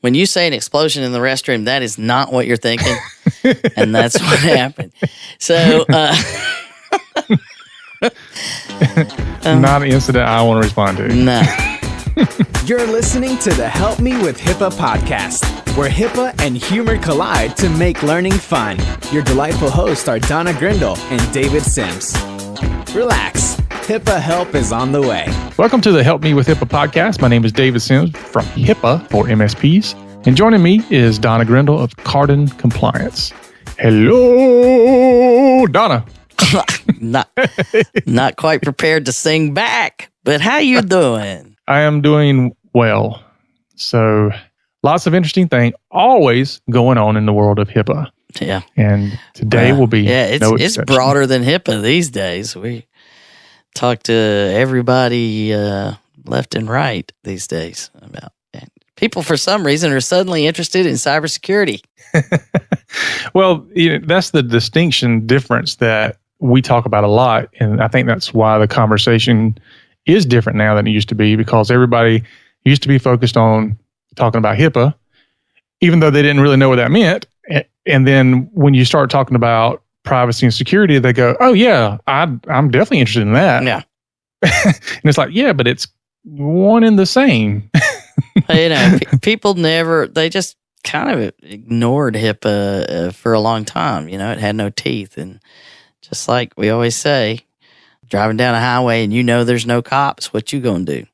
when you say an explosion in the restroom, that is not what you're thinking. And that's what happened. So, not an incident I want to respond to. no. You're listening to the Help Me with HIPAA podcast, where HIPAA and humor collide to make learning fun. Your delightful hosts are Donna Grindle and David Sims. Relax. HIPAA help is on the way. Welcome to the Help Me with HIPAA podcast. My name is David Sims from HIPAA for MSPs. And joining me is Donna Grindle of Cardin Compliance. Hello, Donna. Not quite prepared to sing back, but how you doing? I am doing well. So lots of interesting things always going on in the world of HIPAA. Yeah. And today will be it's broader than HIPAA these days. We talk to everybody left and right these days about it. People, for some reason, are suddenly interested in cybersecurity. Well, that's the distinction difference that we talk about a lot. And I think that's why the conversation is different now than it used to be, because everybody used to be focused on talking about HIPAA, even though they didn't really know what that meant. And then when you start talking about privacy and security, they go, oh, yeah, I'm definitely interested in that. Yeah. And it's like, yeah, but it's one and the same. People they just kind of ignored HIPAA for a long time. It had no teeth. And just like we always say, driving down a highway and there's no cops, what you gonna do?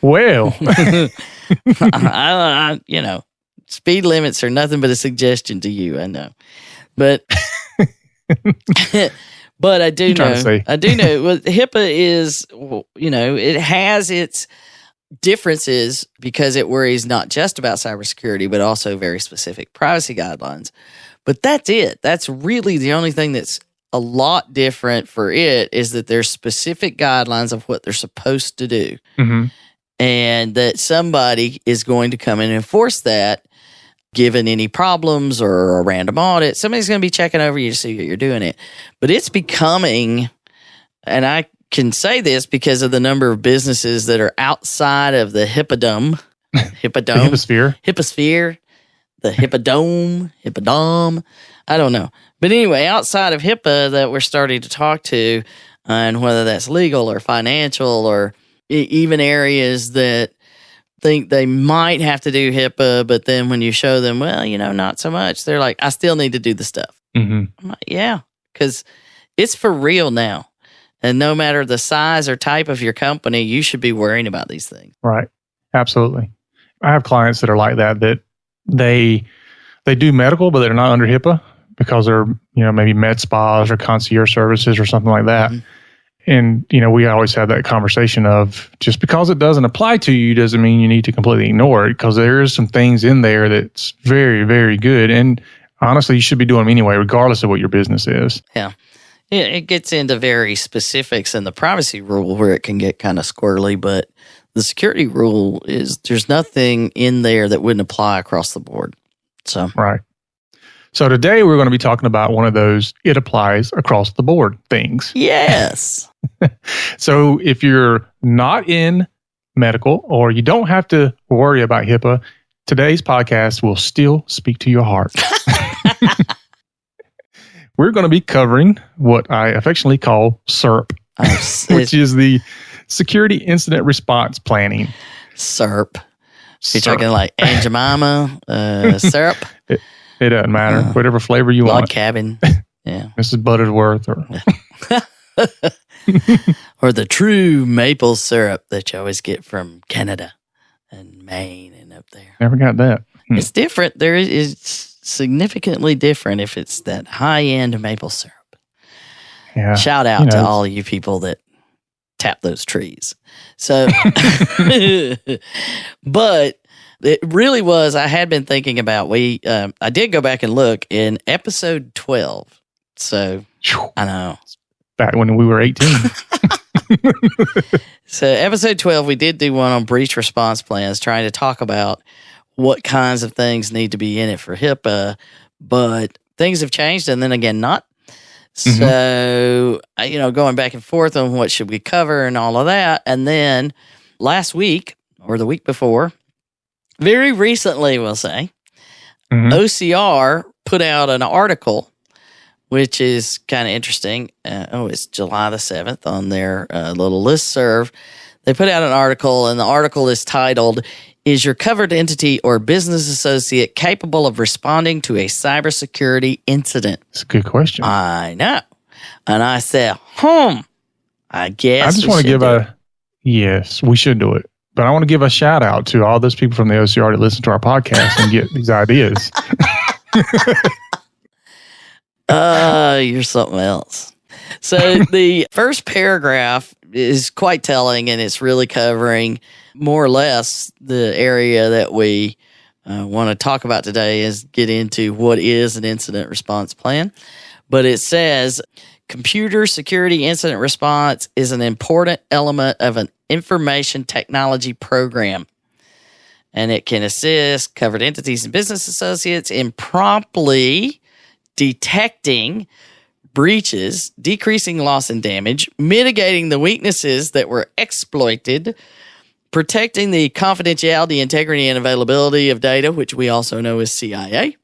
Well, speed limits are nothing but a suggestion to you. I know, but but I do know. Well, HIPAA is, it has its differences because it worries not just about cybersecurity, but also very specific privacy guidelines. But that's it. That's really the only thing that's a lot different for it, is that there's specific guidelines of what they're supposed to do. Mm-hmm. And that somebody is going to come in and enforce that, given any problems or a random audit. Somebody's going to be checking over you to see that you're doing it. But it's becoming, and I can say this because of the number of businesses that are outside of the HIPAA-dome, the HIPAA-sphere, the HIPAA-dome, I don't know. But anyway, outside of HIPAA that we're starting to talk to, and whether that's legal or financial or even areas that think they might have to do HIPAA, but then when you show them, well, not so much, they're like, I still need to do the stuff. Mm-hmm. I'm like, yeah, because it's for real now. And no matter the size or type of your company, you should be worrying about these things. Right. Absolutely. I have clients that are like that they do medical, but they're not under HIPAA because they're, maybe med spas or concierge services or something like that. Mm-hmm. And, we always have that conversation of, just because it doesn't apply to you doesn't mean you need to completely ignore it, because there is some things in there that's very, very good. And honestly, you should be doing them anyway, regardless of what your business is. Yeah. It gets into very specifics in the privacy rule where it can get kind of squirrely, but the security rule is, there's nothing in there that wouldn't apply across the board. So right. So today we're going to be talking about one of those it applies across the board things. Yes. So if you're not in medical or you don't have to worry about HIPAA, today's podcast will still speak to your heart. We're going to be covering what I affectionately call SIRP, which is the Security Incident Response Planning. SIRP. You're talking like Aunt Jemima, syrup? It doesn't matter. Whatever flavor you want. Log cabin. Yeah. Mrs. Butterworth. Or the true maple syrup that you always get from Canada and Maine and up there. Never got that. It's different. It's significantly different if it's that high-end maple syrup. Yeah. Shout out to all you people that tap those trees. So, but it really was, I had been thinking about, I did go back and look in episode 12. So, I know. Back when we were 18. So, episode 12, we did do one on breach response plans, trying to talk about what kinds of things need to be in it for HIPAA, but things have changed, and then again, not. So, going back and forth on what should we cover and all of that. And then last week, or the week before, very recently, we'll say, Mm-hmm. OCR put out an article, which is kind of interesting. It's July the 7th on their little listserv. They put out an article, and the article is titled, "Is your covered entity or business associate capable of responding to a cybersecurity incident?" It's a good question. I know. And I said, I guess I just want to give yes, we should do it. But I want to give a shout out to all those people from the OCR that listen to our podcast and get these ideas. You're something else. So the first paragraph is quite telling, and it's really covering more or less the area that we want to talk about today is get into what is an incident response plan. But it says, computer security incident response is an important element of an information technology program, and it can assist covered entities and business associates in promptly detecting breaches, decreasing loss and damage, mitigating the weaknesses that were exploited, protecting the confidentiality, integrity, and availability of data, which we also know as CIA,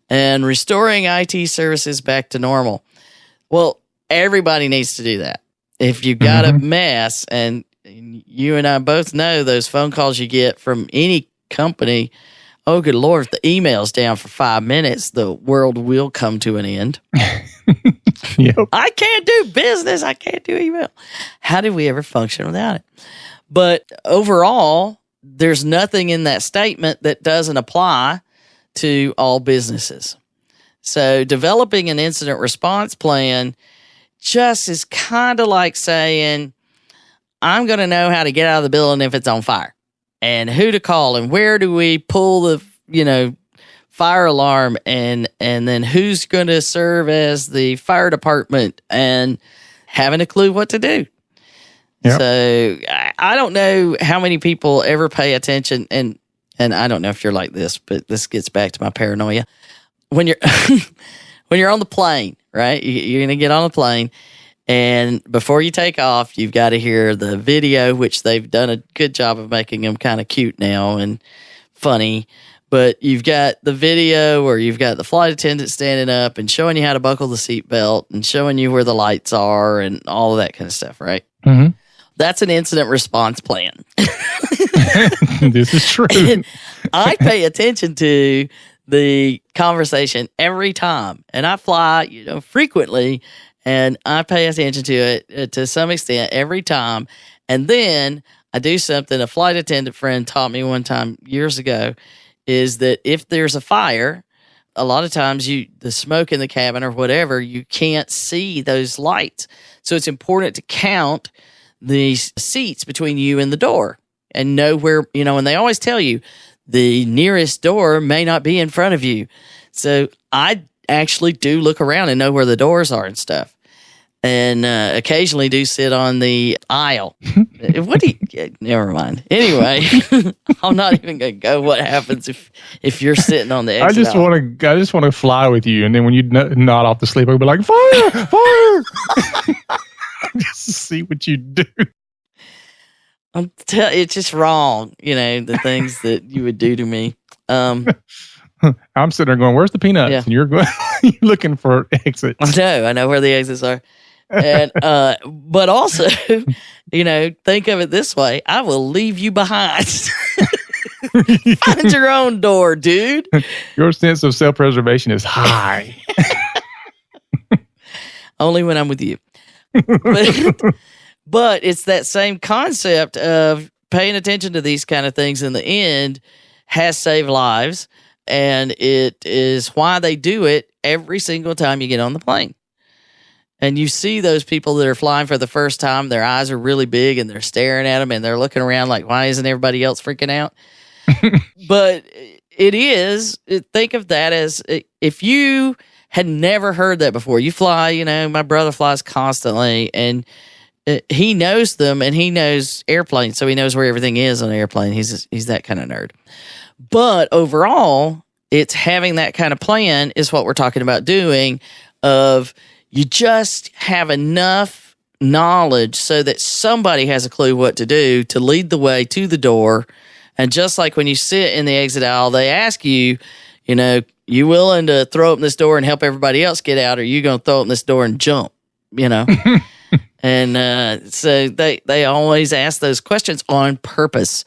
and restoring IT services back to normal. Well, everybody needs to do that. If you've got a mess, and you and I both know those phone calls you get from any company, oh, good Lord, if the email's down for 5 minutes, the world will come to an end. Yep. I can't do business. I can't do email. How did we ever function without it? But overall, there's nothing in that statement that doesn't apply to all businesses. So developing an incident response plan just is kind of like saying, I'm going to know how to get out of the building if it's on fire, and who to call, and where do we pull the, fire alarm, and then who's going to serve as the fire department, and having a clue what to do. Yep. So I don't know how many people ever pay attention, and I don't know if you're like this, but this gets back to my paranoia. When you're when you're on the plane, right? You're going to get on a plane, and before you take off, you've got to hear the video, which they've done a good job of making them kind of cute now and funny. But you've got the video where you've got the flight attendant standing up and showing you how to buckle the seatbelt and showing you where the lights are and all of that kind of stuff, right? Mm-hmm. That's an incident response plan. This is true. And I pay attention to the conversation every time, and I fly, frequently, and I pay attention to it to some extent every time. And then I do something a flight attendant friend taught me one time years ago, is that if there's a fire, a lot of times the smoke in the cabin or whatever, you can't see those lights. So it's important to count the seats between you and the door and know where, and they always tell you the nearest door may not be in front of you. So I actually do look around and know where the doors are and stuff. And occasionally do sit on the aisle. Never mind. Anyway, I'm not even going to go what happens if you're sitting on the exit. I just want to fly with you, and then when you nod off to sleep, I'll be like, fire, fire. Just to see what you do. It's just wrong, the things that you would do to me. I'm sitting there going, where's the peanuts? Yeah. And you're looking for exits. I know where the exits are. And but also, think of it this way: I will leave you behind. Find your own door, dude. Your sense of self-preservation is high. Only when I'm with you. But it's that same concept of paying attention to these kind of things in the end has saved lives, and it is why they do it every single time you get on the plane. And you see those people that are flying for the first time, their eyes are really big and they're staring at them and they're looking around like, why isn't everybody else freaking out? But think of that as if you had never heard that before. You fly, my brother flies constantly, and he knows them, and he knows airplanes, so he knows where everything is on an airplane. He's that kind of nerd. But overall, it's having that kind of plan is what we're talking about doing, of you just have enough knowledge so that somebody has a clue what to do to lead the way to the door. And just like when you sit in the exit aisle, they ask you, you willing to throw open this door and help everybody else get out, or are you going to throw open this door and jump, And so they always ask those questions on purpose.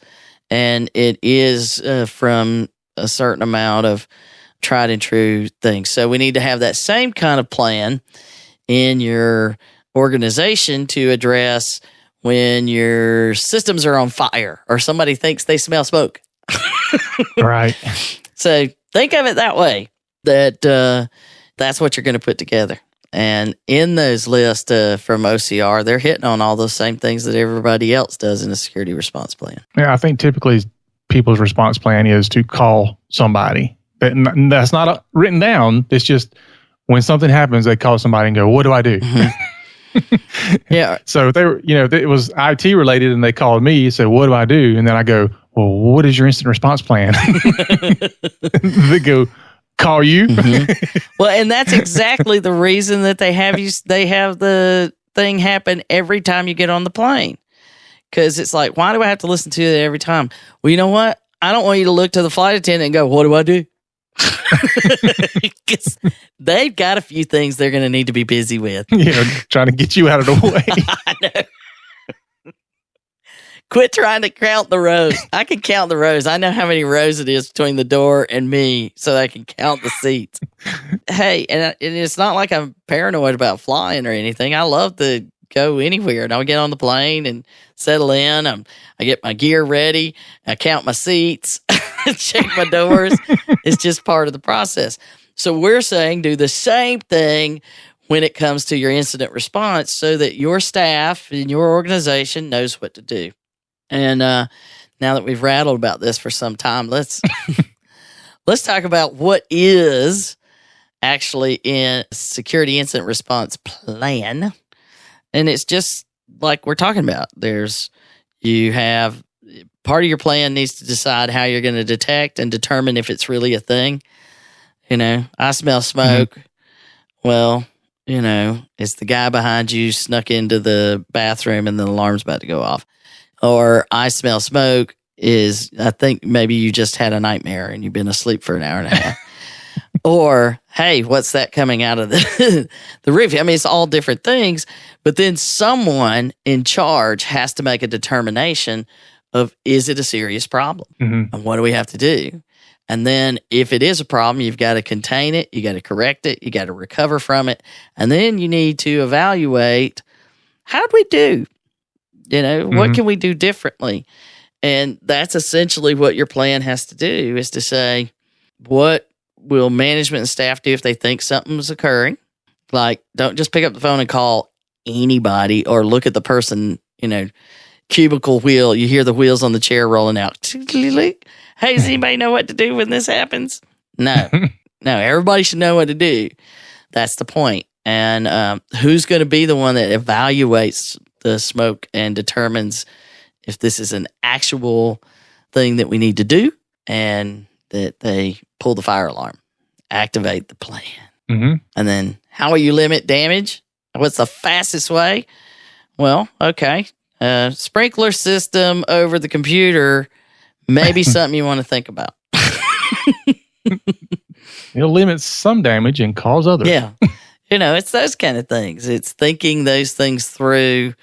And it is from a certain amount of tried and true things. So we need to have that same kind of plan in your organization to address when your systems are on fire or somebody thinks they smell smoke. Right. So think of it that way, that that's what you're going to put together. And in those lists from OCR, they're hitting on all those same things that everybody else does in a security response plan. Yeah, I think typically people's response plan is to call somebody. That's not written down. It's just when something happens, they call somebody and go, "What do I do?" Mm-hmm. Yeah. So if they were, it was IT related, and they called me and said, "What do I do?" And then I go, "Well, what is your incident response plan?" They go, "Call you." Mm-hmm. Well, and that's exactly the reason that they have the thing happen every time you get on the plane. Because it's like, why do I have to listen to it every time? Well, you know what? I don't want you to look to the flight attendant and go, "What do I do?" Because they've got a few things they're going to need to be busy with. Trying to get you out of the way. I know. Quit trying to count the rows. I can count the rows. I know how many rows it is between the door and me, so I can count the seats. Hey, and it's not like I'm paranoid about flying or anything. I love to go anywhere, and I'll get on the plane and settle in. I get my gear ready. I count my seats, check my doors. It's just part of the process. So we're saying do the same thing when it comes to your incident response so that your staff and your organization knows what to do. And now that we've rattled about this for some time, let's talk about what is actually in security incident response plan. And it's just like we're talking about. You have part of your plan needs to decide how you're going to detect and determine if it's really a thing. I smell smoke. Mm-hmm. Well, it's the guy behind you snuck into the bathroom and the alarm's about to go off. Or I smell smoke I think maybe you just had a nightmare and you've been asleep for an hour and a half. Or, hey, what's that coming out of the roof? I mean, it's all different things, but then someone in charge has to make a determination of, is it a serious problem? Mm-hmm. And what do we have to do? And then if it is a problem, you've got to contain it, you got to correct it, you got to recover from it, and then you need to evaluate, how did we do? Mm-hmm. What can we do differently? And that's essentially what your plan has to do, is to say, what will management and staff do if they think something's occurring? Like, don't just pick up the phone and call anybody or look at the person, cubicle wheel. You hear the wheels on the chair rolling out. Hey, does anybody know what to do when this happens? No, everybody should know what to do. That's the point. And who's going to be the one that evaluates the smoke and determines if this is an actual thing that we need to do, and that they pull the fire alarm, activate the plan. Mm-hmm. And then how will you limit damage? What's the fastest way? Well, okay. Sprinkler system over the computer, maybe something you want to think about. It'll limit some damage and cause others. Yeah. It's those kind of things. It's thinking those things through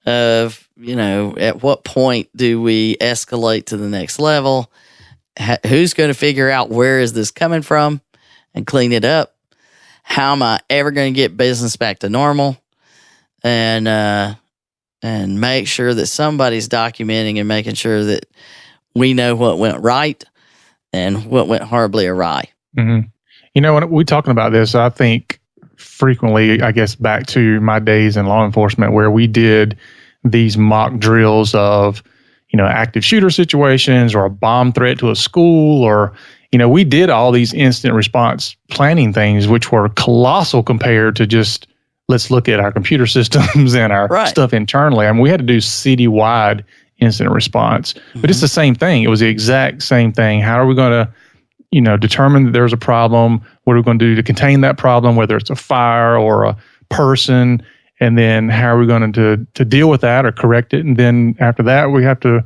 of, at what point do we escalate to the next level? Who's going to figure out where is this coming from and clean it up? How am I ever going to get business back to normal? And make sure that somebody's documenting and making sure that we know what went right and what went horribly awry. Mm-hmm. When we're talking about this, I think frequently, I guess, back to my days in law enforcement where we did these mock drills of, active shooter situations or a bomb threat to a school, or, we did all these incident response planning things, which were colossal compared to just, let's look at our computer systems and our stuff internally. I mean, we had to do city-wide incident response, but it's the same thing. It was the exact same thing. How are we going to, determine that there's a problem? What are we going to do to contain that problem, whether it's a fire or a person? And then how are we going to deal with that or correct it? And then after that, we have to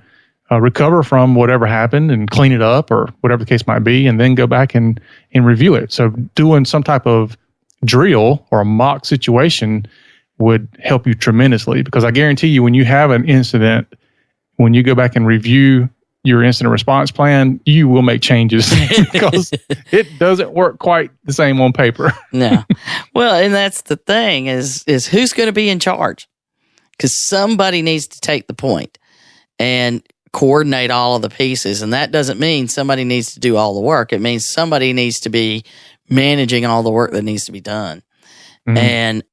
recover from whatever happened and clean it up or whatever the case might be, and then go back and review it. So doing some type of drill or a mock situation would help you tremendously, because I guarantee you when you have an incident, when you go back and review your incident response plan, you will make changes because it doesn't work quite the same on paper. No. Well, and that's the thing is who's going to be in charge? Because somebody needs to take the point and coordinate all of the pieces. And that doesn't mean somebody needs to do all the work. It means somebody needs to be managing all the work that needs to be done. Mm-hmm. And,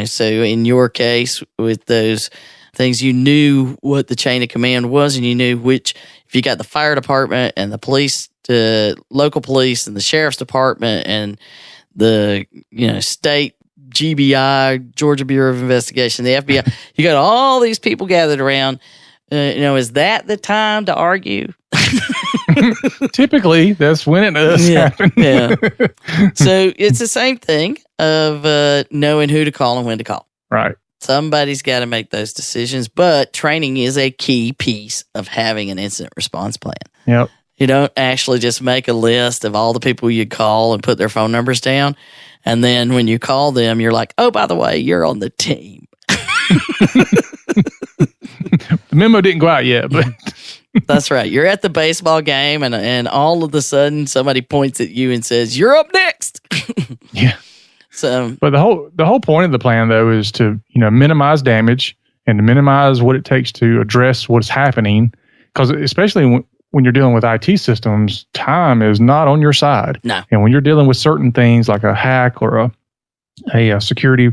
so in your case with those things, you knew what the chain of command was, and you knew which, if you got the fire department and the police, the local police and the sheriff's department and the, state GBI, Georgia Bureau of Investigation, the FBI, you got all these people gathered around. Is that the time to argue? Typically, that's when it does happen. Yeah. So it's the same thing of knowing who to call and when to call. Right. Somebody's got to make those decisions, but training is a key piece of having an incident response plan. Yep. You don't actually just make a list of all the people you call and put their phone numbers down. And then when you call them, you're like, oh, by the way, you're on the team. The memo didn't go out yet, but that's right. You're at the baseball game, and all of a sudden somebody points at you and says, "You're up next." Yeah. So, but the whole point of the plan, though, is to minimize damage and to minimize what it takes to address what's happening. Because especially when you're dealing with IT systems, time is not on your side. No. And when you're dealing with certain things like a hack or a security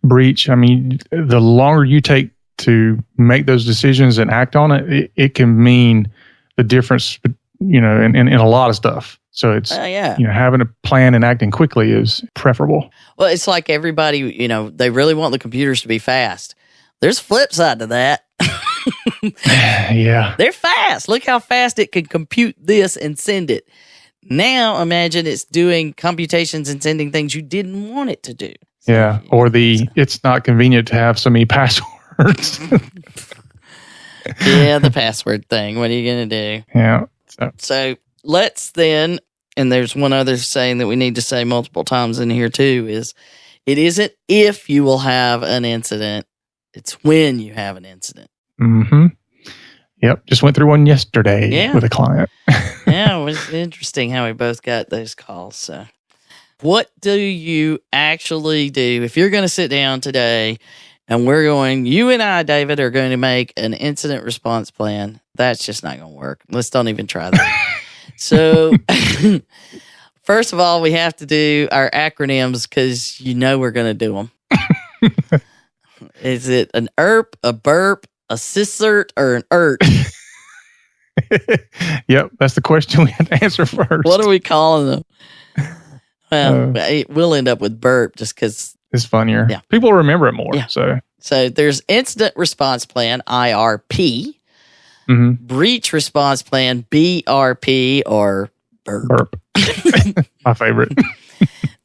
breach, I mean, the longer you take to make those decisions and act on it, it can mean the difference, in a lot of stuff. So it's, having a plan and acting quickly is preferable. Well, it's like everybody, they really want the computers to be fast. There's a flip side to that. Yeah. They're fast. Look how fast it can compute this and send it. Now imagine it's doing computations and sending things you didn't want it to do. So, yeah. Or it's not convenient to have so many passwords. Yeah, the password thing. What are you going to do? Yeah. So let's then, and there's one other saying that we need to say multiple times in here too, is it isn't if you will have an incident, it's when you have an incident. Mm-hmm. Yep. Just went through one yesterday with a client. Yeah, it was interesting how we both got those calls. So what do you actually do if you're going to sit down today and you and I, David, are going to make an incident response plan? That's just not going to work. Let's don't even try that. So first of all, we have to do our acronyms because we're going to do them. Is it an ERP, a BURP, a CISCERT, or an ERT? Yep, that's the question we have to answer first. What are we calling them? Well, we'll end up with BURP just because it's funnier. Yeah. People remember it more. Yeah. So there's Incident Response Plan, IRP, Breach Response Plan, BRP, or BURP. My favorite.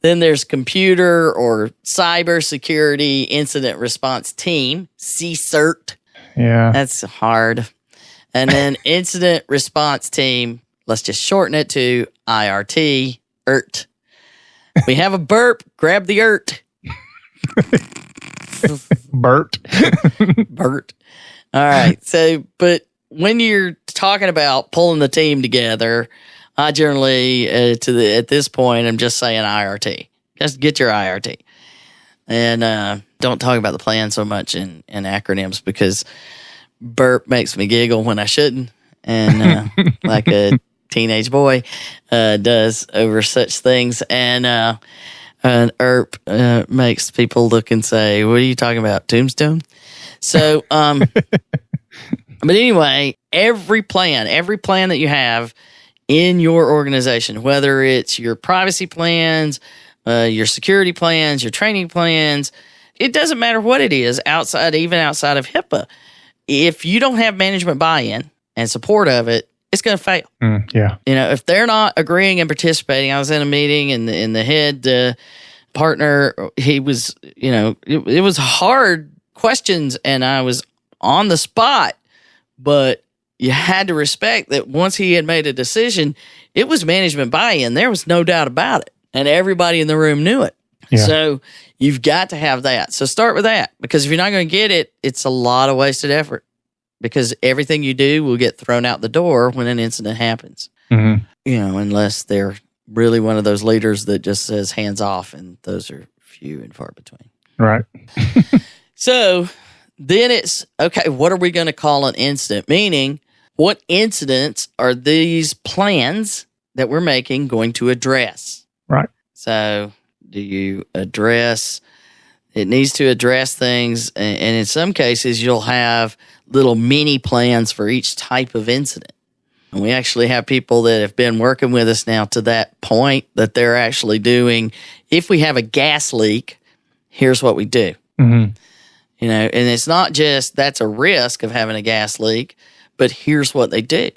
Then there's Computer or Cyber Security Incident Response Team, CCERT. Yeah. That's hard. And then Incident Response Team, let's just shorten it to IRT, ERT. We have a BURP, grab the ERT. Bert. Bert. All right. So, but when you're talking about pulling the team together, I generally, at this point, I'm just saying IRT. Just get your IRT. And don't talk about the plan so much in acronyms because burp makes me giggle when I shouldn't. And like a teenage boy does over such things. And an ERP makes people look and say, what are you talking about, Tombstone? So, but anyway, every plan that you have in your organization, whether it's your privacy plans, your security plans, your training plans, it doesn't matter what it is, even outside of HIPAA. If you don't have management buy-in and support of it, it's going to fail. Yeah. If they're not agreeing and participating, I was in a meeting and the head partner, he was, it was hard questions and I was on the spot, but you had to respect that once he had made a decision, it was management buy-in. There was no doubt about it. And everybody in the room knew it. Yeah. So you've got to have that. So start with that, because if you're not going to get it, it's a lot of wasted effort, because everything you do will get thrown out the door when an incident happens. Mm-hmm. Unless they're really one of those leaders that just says hands off, and those are few and far between. Right. So then it's, okay, what are we going to call an incident? Meaning, what incidents are these plans that we're making going to address? Right. So do you address, it needs to address things, and in some cases, you'll have little mini plans for each type of incident. And we actually have people that have been working with us now to that point that they're actually doing, if we have a gas leak, here's what we do. Mm-hmm. And it's not just that's a risk of having a gas leak, but here's what they do.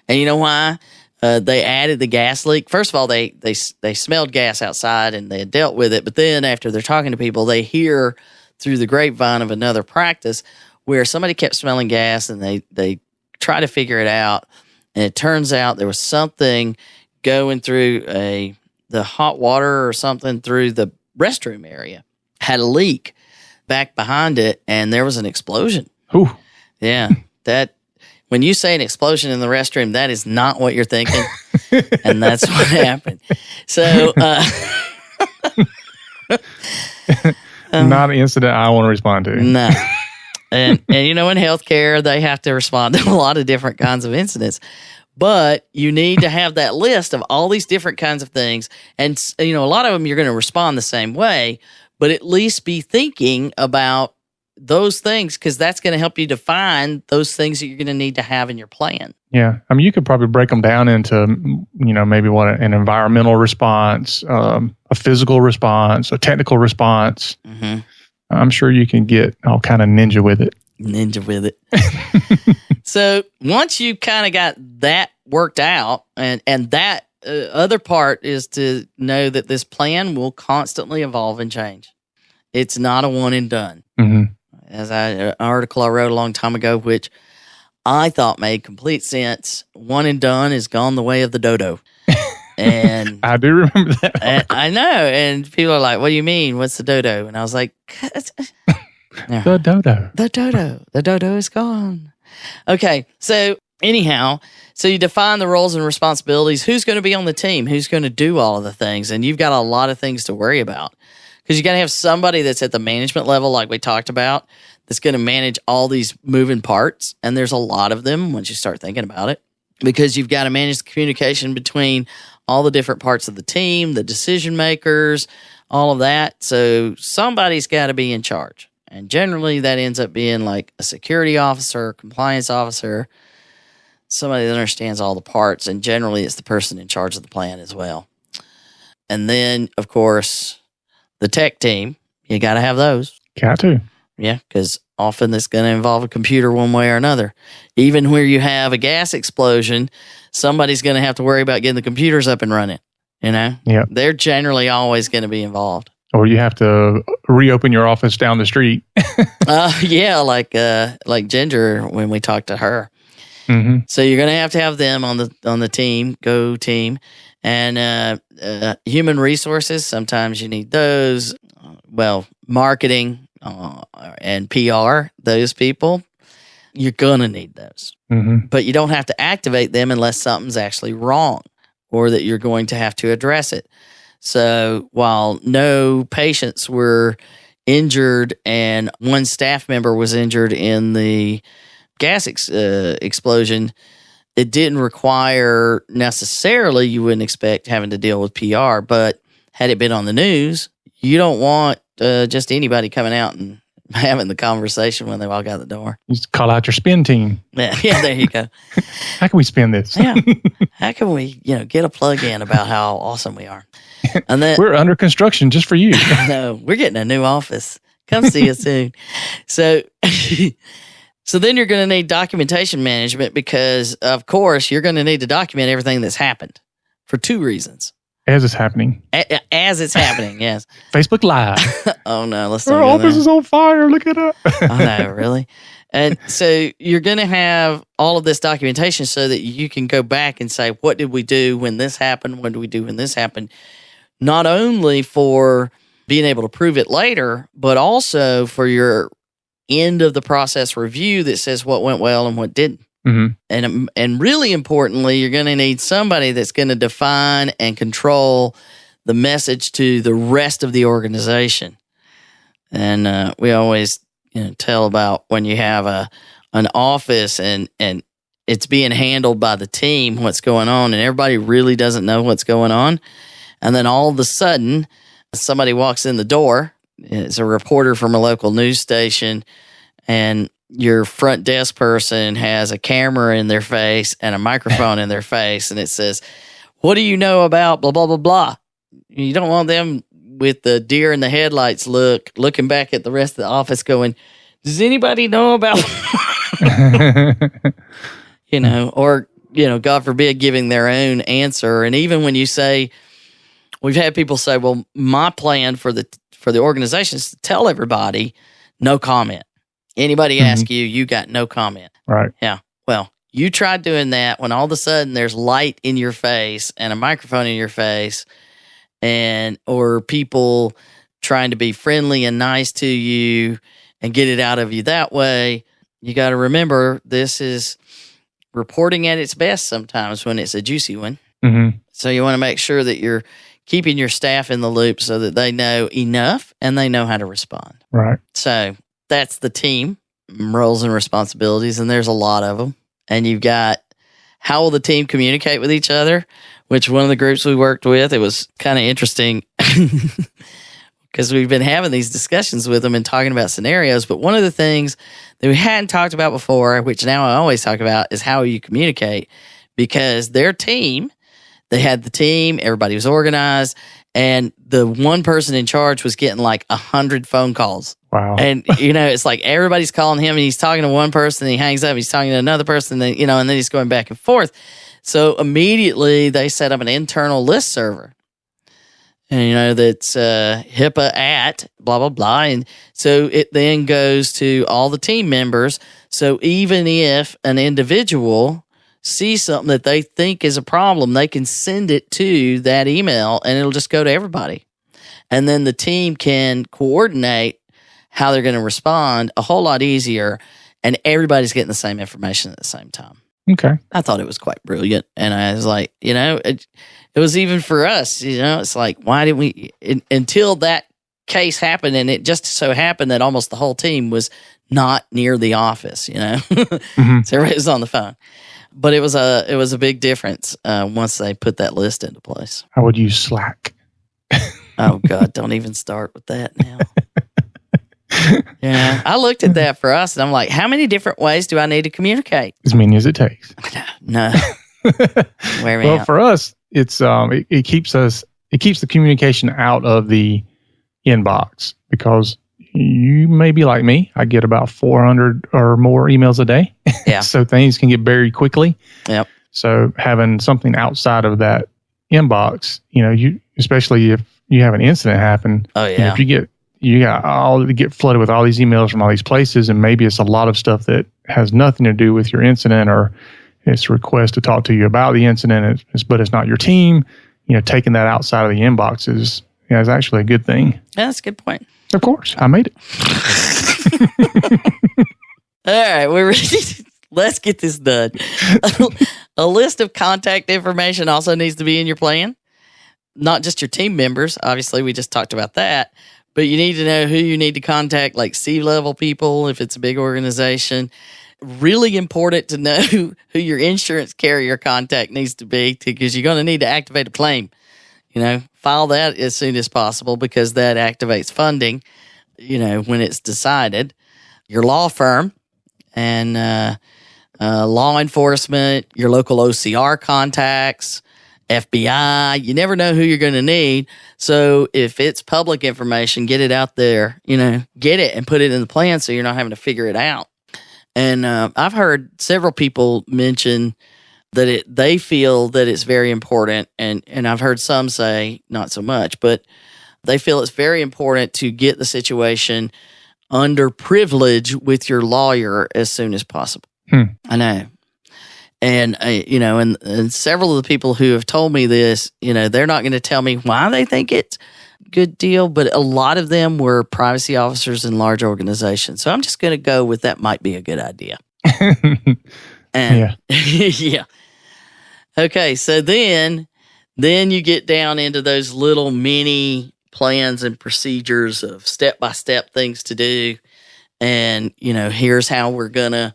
And you know why they added the gas leak? First of all, they smelled gas outside and they had dealt with it. But then after they're talking to people, they hear through the grapevine of another practice where somebody kept smelling gas, and they try to figure it out. And it turns out there was something going through the hot water or something through the restroom area, had a leak back behind it, and there was an explosion. Ooh. Yeah. That, when you say an explosion in the restroom, that is not what you're thinking. And that's what happened. So, not an incident I want to respond to. No. And in healthcare, they have to respond to a lot of different kinds of incidents. But you need to have that list of all these different kinds of things. And, a lot of them you're going to respond the same way, but at least be thinking about those things, because that's going to help you define those things that you're going to need to have in your plan. Yeah. I mean, you could probably break them down into, maybe what an environmental response, a physical response, a technical response. Mm-hmm. I'm sure you can get all kind of ninja with it. So once you kind of got that worked out, and that other part is to know that this plan will constantly evolve and change. It's not a one and done. Mm-hmm. As an article I wrote a long time ago, which I thought made complete sense. One and done is gone the way of the dodo. And I do remember that. I know. And people are like, what do you mean? What's the dodo? And I was like, the dodo. The dodo is gone. Okay. So anyhow, so you define the roles and responsibilities. Who's going to be on the team? Who's going to do all of the things? And you've got a lot of things to worry about, because you got to have somebody that's at the management level, like we talked about, that's going to manage all these moving parts. And there's a lot of them once you start thinking about it, because you've got to manage the communication between all the different parts of the team, the decision makers, all of that. So somebody's got to be in charge. And generally that ends up being like a security officer, compliance officer, somebody that understands all the parts. And generally it's the person in charge of the plan as well. And then, of course, the tech team, you got to have those. Got to. Yeah, because often it's going to involve a computer one way or another. Even where you have a gas explosion, somebody's going to have to worry about getting the computers up and running. Yeah. They're generally always going to be involved. Or you have to reopen your office down the street. Yeah, like Ginger when we talked to her. Mm-hmm. So you're going to have them on the team, go team, and human resources. Sometimes you need those. Well, marketing and PR, those people, you're going to need those. Mm-hmm. But you don't have to activate them unless something's actually wrong or that you're going to have to address it. So while no patients were injured and one staff member was injured in the gas explosion, it didn't require necessarily, you wouldn't expect having to deal with PR. But had it been on the news, you don't want just anybody coming out and having the conversation when they walk out the door. You just call out your spin team. Yeah, there you go. How can we spin this? Yeah. How can we, get a plug in about how awesome we are? And then we're under construction just for you. No, we're getting a new office. Come see us soon. So then you're going to need documentation management, because of course you're going to need to document everything that's happened for two reasons. As it's happening. As it's happening, yes. Facebook Live. Oh, no. Let's Our office is on fire. Look at that. I know, really? And so you're going to have all of this documentation so that you can go back and say, what did we do when this happened? What did we do when this happened? Not only for being able to prove it later, but also for your end of the process review that says what went well and what didn't. Mm-hmm. And really importantly, you're going to need somebody that's going to define and control the message to the rest of the organization. And we always tell about when you have an office and it's being handled by the team, what's going on, and everybody really doesn't know what's going on. And then all of a sudden, somebody walks in the door. It's a reporter from a local news station, and your front desk person has a camera in their face and a microphone in their face, and it says, what do you know about blah, blah, blah, blah? You don't want them with the deer in the headlights looking back at the rest of the office going, does anybody know about, or, God forbid, giving their own answer. And even when you say, we've had people say, well, my plan for the organization is to tell everybody, no comment. Anybody ask you, you got no comment. Right. Yeah. Well, you tried doing that when all of a sudden there's light in your face and a microphone in your face, or people trying to be friendly and nice to you and get it out of you that way. You got to remember, this is reporting at its best sometimes when it's a juicy one. Mm-hmm. So you want to make sure that you're keeping your staff in the loop so that they know enough and they know how to respond. Right. So that's the team roles and responsibilities, and there's a lot of them. And you've got, how will the team communicate with each other? Which one of the groups we worked with, it was kind of interesting because we've been having these discussions with them and talking about scenarios. But one of the things that we hadn't talked about before, which now I always talk about, is how you communicate. Because their team, they had the team, everybody was organized, and the one person in charge was getting like 100 phone calls. Wow. And, it's like everybody's calling him and he's talking to one person and he hangs up, he's talking to another person, and then he's going back and forth. So immediately they set up an internal list server. And, that's HIPAA at blah, blah, blah. And so it then goes to all the team members. So even if an individual sees something that they think is a problem, they can send it to that email and it'll just go to everybody. And then the team can coordinate how they're going to respond a whole lot easier, and everybody's getting the same information at the same time. Okay. I thought it was quite brilliant. And I was like, it was even for us, it's like, why didn't we, until that case happened, and it just so happened that almost the whole team was not near the office, mm-hmm. So everybody was on the phone. But it was a big difference once they put that list into place. I would use Slack. Oh, God, don't even start with that now. Yeah, I looked at that for us, and I'm like, how many different ways do I need to communicate? As many as it takes. No. Well, for us, it's it keeps the communication out of the inbox, because you may be like me. I get about 400 or more emails a day. Yeah. So things can get buried quickly. Yep. So having something outside of that inbox, you, especially if you have an incident happen. Oh, yeah. If you get flooded with all these emails from all these places, and maybe it's a lot of stuff that has nothing to do with your incident, or it's a request to talk to you about the incident, but it's not your team. Taking that outside of the inbox is actually a good thing. Yeah, that's a good point. Of course, I made it. All right, we're ready. Let's get this done. A list of contact information also needs to be in your plan. Not just your team members. Obviously, we just talked about that. But you need to know who you need to contact, like C-level people if it's a big organization. Really important to know who your insurance carrier contact needs to be, because you're going to need to activate a claim. File that as soon as possible, because that activates funding, when it's decided. Your law firm and law enforcement, your local OCR contacts, FBI, you never know who you're going to need. So if it's public information, get it out there, get it and put it in the plan so you're not having to figure it out. And I've heard several people mention that they feel that it's very important, and I've heard some say not so much, but they feel it's very important to get the situation under privilege with your lawyer as soon as possible. I know. And, and several of the people who have told me this, they're not going to tell me why they think it's a good deal, but a lot of them were privacy officers in large organizations. So I'm just going to go with that might be a good idea. And yeah. Okay, so then you get down into those little mini plans and procedures of step-by-step things to do. And, here's how we're going to,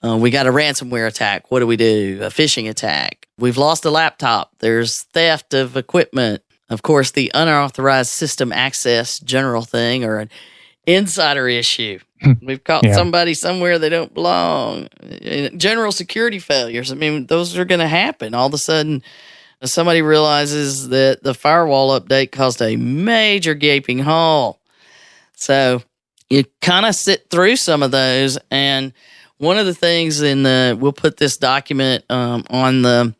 we got a ransomware attack. What do we do? A phishing attack. We've lost a laptop. There's theft of equipment. Of course, the unauthorized system access general thing or an insider issue. We've caught somebody somewhere they don't belong. General security failures. I mean, those are going to happen. All of a sudden, somebody realizes that the firewall update caused a major gaping hole. So you kind of sit through some of those. And one of the things we'll put this document on the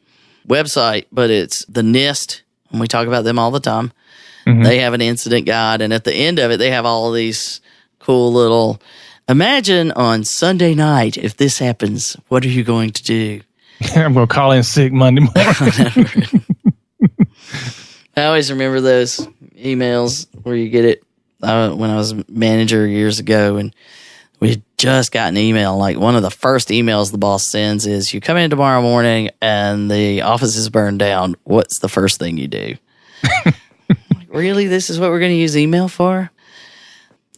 website, but it's the NIST, and we talk about them all the time. Mm-hmm. They have an incident guide, and at the end of it, they have all these cool little, imagine on Sunday night, if this happens, what are you going to do? I'm going to call in sick Monday morning. I always remember those emails where you get it when I was manager years ago, and we had just got an email. Like one of the first emails the boss sends is, you come in tomorrow morning and the office is burned down. What's the first thing you do? Like, really? This is what we're going to use email for?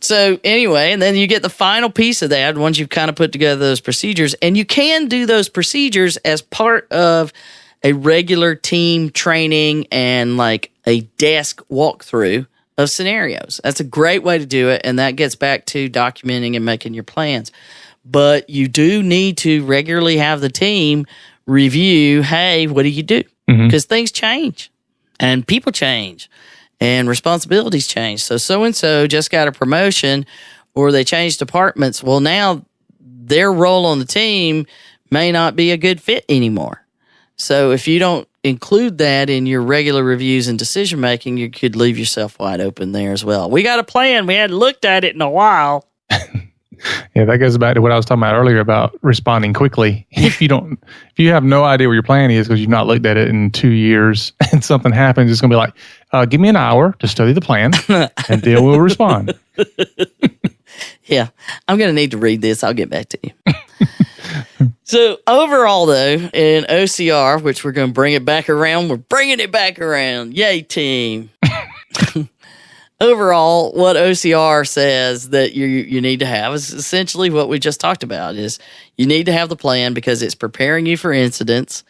So anyway, and then you get the final piece of that once you've kind of put together those procedures. And you can do those procedures as part of a regular team training and like a desk walkthrough of scenarios. That's a great way to do it. And that gets back to documenting and making your plans. But you do need to regularly have the team review, hey, what do you do? Because things change and people change. And responsibilities change. So-and-so just got a promotion or they changed departments. Well, now their role on the team may not be a good fit anymore. So if you don't include that in your regular reviews and decision-making, you could leave yourself wide open there as well. We got a plan. We hadn't looked at it in a while. Yeah, that goes back to what I was talking about earlier about responding quickly. If you have no idea what your plan is because you've not looked at it in 2 years and something happens, it's going to be like, give me an hour to study the plan and then we'll respond. Yeah, I'm going to need to read this. I'll get back to you. So overall, though, in OCR, which we're going to bring it back around, we're bringing it back around. Yay, team. Overall, what OCR says that you need to have is essentially what we just talked about is you need to have the plan because it's preparing you for incidents.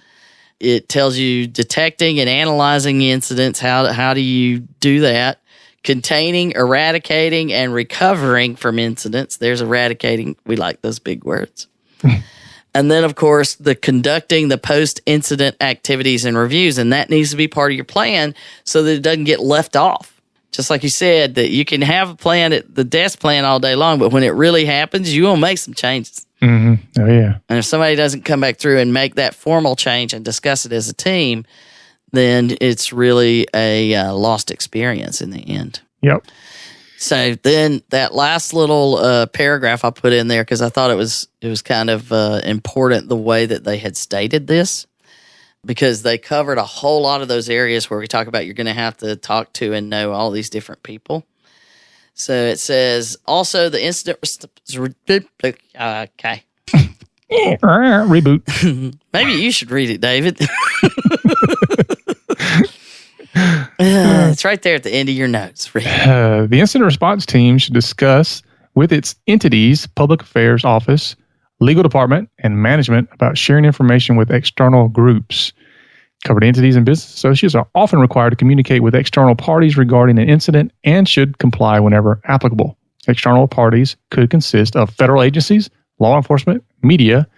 It tells you detecting and analyzing incidents. How do you do that? Containing, eradicating, and recovering from incidents. There's eradicating. We like those big words. And then, of course, the conducting the post-incident activities and reviews. And that needs to be part of your plan so that it doesn't get left off. Just like you said, that you can have a plan at the desk plan all day long, but when it really happens, you will make some changes. Mm-hmm. Oh, yeah. And if somebody doesn't come back through and make that formal change and discuss it as a team, then it's really a lost experience in the end. Yep. So then that last little paragraph I put in there because I thought it was kind of important the way that they had stated this. Because they covered a whole lot of those areas where we talk about you're going to have to talk to and know all these different people. So it says, also the incident... Okay. Reboot. Maybe you should read it, David. It's right there at the end of your notes. The incident response team should discuss with its entities, public affairs office, legal department, and management about sharing information with external groups. Covered entities and business associates are often required to communicate with external parties regarding an incident and should comply whenever applicable. External parties could consist of federal agencies, law enforcement, media,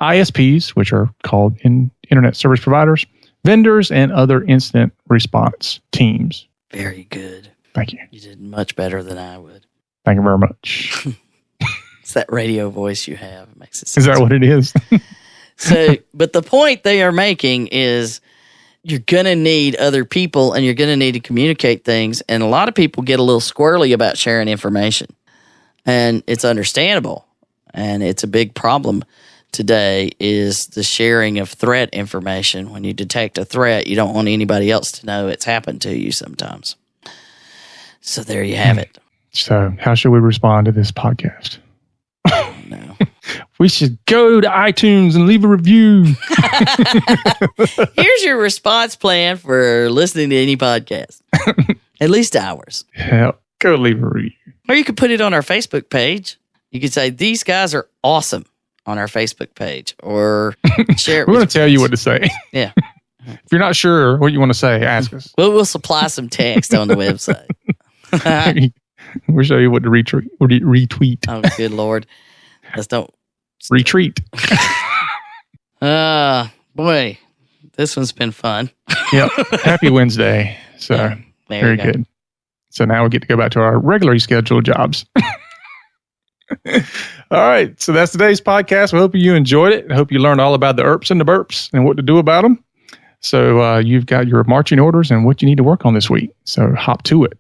ISPs, which are called internet service providers, vendors, and other incident response teams. Very good. Thank you. You did much better than I would. Thank you very much. It's that radio voice you have. It makes it Is that what it is? But the point they are making is you're going to need other people and you're going to need to communicate things. And a lot of people get a little squirrely about sharing information. And it's understandable. And it's a big problem today is the sharing of threat information. When you detect a threat, you don't want anybody else to know it's happened to you sometimes. So there you have it. So how should we respond to this podcast? No. We should go to iTunes and leave a review. Here's your response plan for listening to any podcast. At least ours. Yeah, go leave a review. Or you could put it on our Facebook page. You could say, these guys are awesome on our Facebook page. Or share it We're going to tell you what to say. Yeah. If you're not sure what you want to say, ask us. We'll supply some text on the website. We'll show you what to retweet. Oh, good Lord. Let's don't. Retreat. Boy, this one's been fun. Yep. Happy Wednesday. So, yeah, very good. So now we get to go back to our regularly scheduled jobs. All right. So that's today's podcast. We hope you enjoyed it. I hope you learned all about the ERPs and the burps and what to do about them. So you've got your marching orders and what you need to work on this week. So hop to it.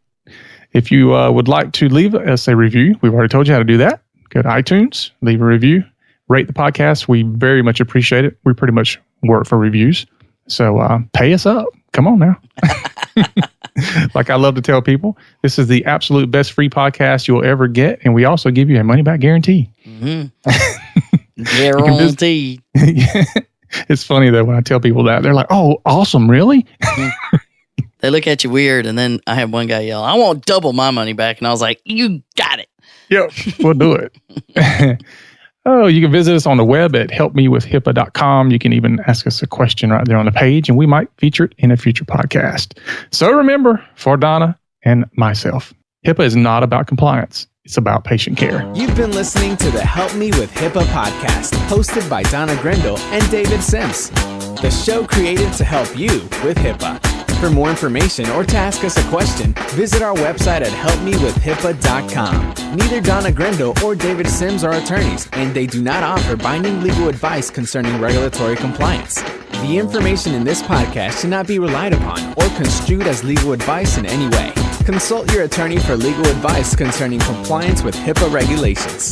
If you would like to leave us a review, we've already told you how to do that. Go to iTunes, leave a review, rate the podcast. We very much appreciate it. We pretty much work for reviews. So pay us up. Come on now. Like I love to tell people, this is the absolute best free podcast you'll ever get. And we also give you a money-back guarantee. Mm-hmm. Guaranteed. It's funny, though, when I tell people that. They're like, oh, awesome, really? They look at you weird. And then I had one guy yell, I want double my money back. And I was like, you got it. Yep, we'll do it. Oh, you can visit us on the web at helpmewithhipaa.com. You can even ask us a question right there on the page, and we might feature it in a future podcast. So remember, for Donna and myself, HIPAA is not about compliance. It's about patient care. You've been listening to the Help Me with HIPAA podcast, hosted by Donna Grindle and David Sims. The show created to help you with HIPAA. For more information or to ask us a question, visit our website at helpmewithhipaa.com. Neither Donna Grindle or David Sims are attorneys, and they do not offer binding legal advice concerning regulatory compliance. The information in this podcast should not be relied upon or construed as legal advice in any way. Consult your attorney for legal advice concerning compliance with HIPAA regulations.